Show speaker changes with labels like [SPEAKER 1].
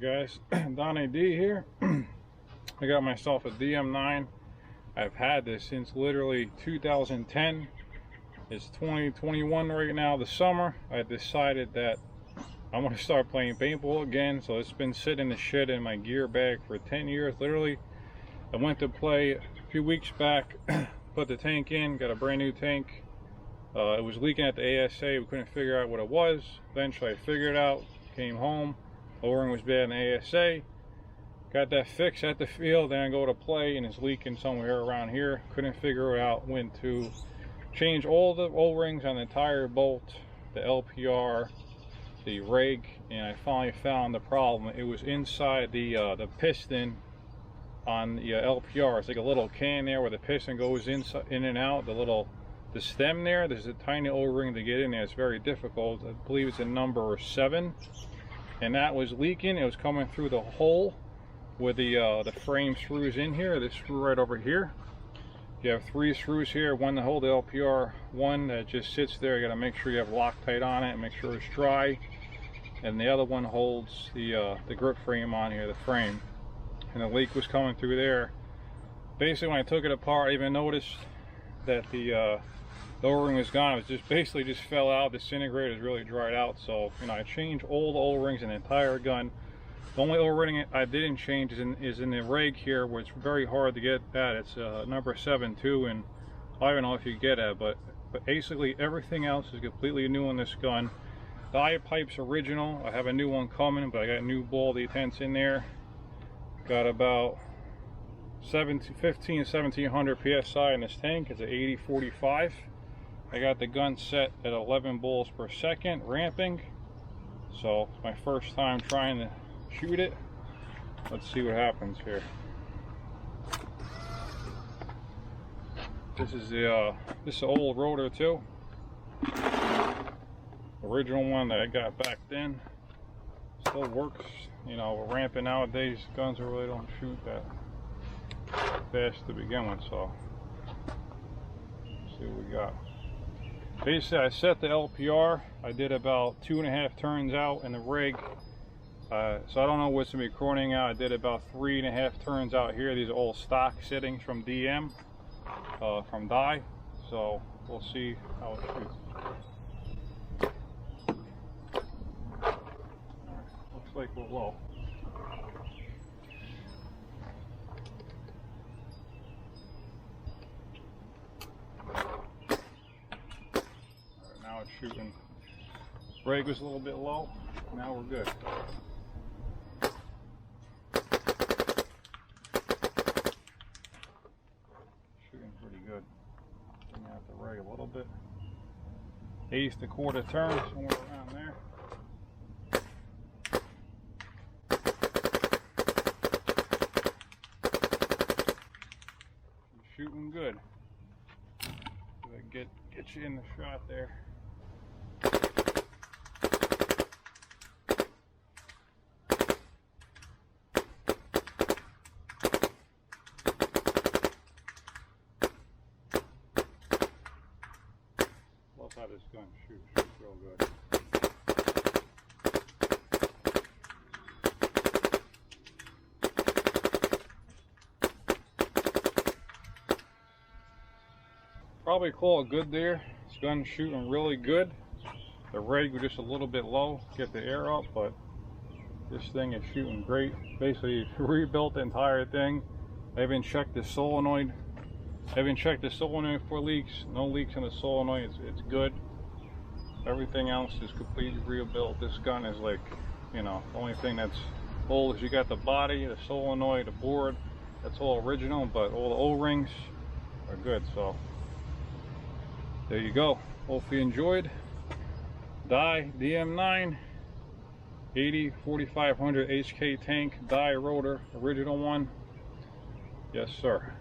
[SPEAKER 1] guys, Donnie D here. I got myself a DM9. I've had this since literally 2010. It's 2021 right now, the summer. I decided that I want to start playing paintball again, so it's been sitting in the shed in my gear bag for 10 years literally. I went to play a few weeks back, put the tank in, got a brand new tank. It was leaking at the ASA. We couldn't figure out what it was. Eventually I figured it out, came home, o-ring was bad in the ASA, got that fixed at the field, then I go to play and it's leaking somewhere around here. Couldn't figure it out. Went to change all the o-rings on the entire bolt, the LPR, the reg, and I finally found the problem. It was inside the piston on the LPR. It's like a little can there where the piston goes in and out. The stem there's a tiny o-ring to get in there. It's very difficult. I believe it's a number 7, and that was leaking. It was coming through the hole with the frame screws in here. This screw right over here. You have 3 screws here, one to hold the LPR, one that just sits there. You got to make sure you have Loctite on it and make sure it's dry, and the other one holds the grip frame on here, the frame. And the leak was coming through there. Basically, when I took it apart, I even noticed that the o-ring was gone. It was just fell out, disintegrated, was really dried out. So, you know, I changed all the o-rings in the entire gun. The only o-ring I didn't change is in the reg here, where it's very hard to get at. It's number 7 too, and I don't even know if you get it, but basically everything else is completely new on this gun. The eye pipe's original. I have a new one coming, but I got new ball detents in there. Got about 1700 psi in this tank. It's an 80-45. I got the gun set at 11 balls per second, ramping. So it's my first time trying to shoot it. Let's see what happens here. This is the old rotor too. Original one that I got back then. Still works. You know, ramping nowadays, guns really don't shoot that fast to begin with. So let's see what we got. Basically, I set the LPR. I did about 2.5 turns out in the rig. So I don't know what's gonna be coroning out. I did about 3.5 turns out here. These are all stock settings from DM, from die. So we'll see how it shoots. Looks like we're low. Now it's shooting. Brake was a little bit low. Now we're good. Shooting pretty good. Bring out the reg a little bit. 1/8 turn, somewhere around there. Shooting good. Get you in the shot there. Love how this gun shoots real good. Probably call it good there. This gun's shooting really good. The reg was just a little bit low, get the air up, but this thing is shooting great. Basically rebuilt the entire thing. I even checked the solenoid. For leaks. No leaks in the solenoid. It's good. Everything else is completely rebuilt. This gun is like, you know, the only thing that's old is you got the body, the solenoid, the board. That's all original, but all the O-rings are good. So there you go. Hope you enjoyed. Die DM9 80-4500 HK tank die rotor, original one. Yes sir.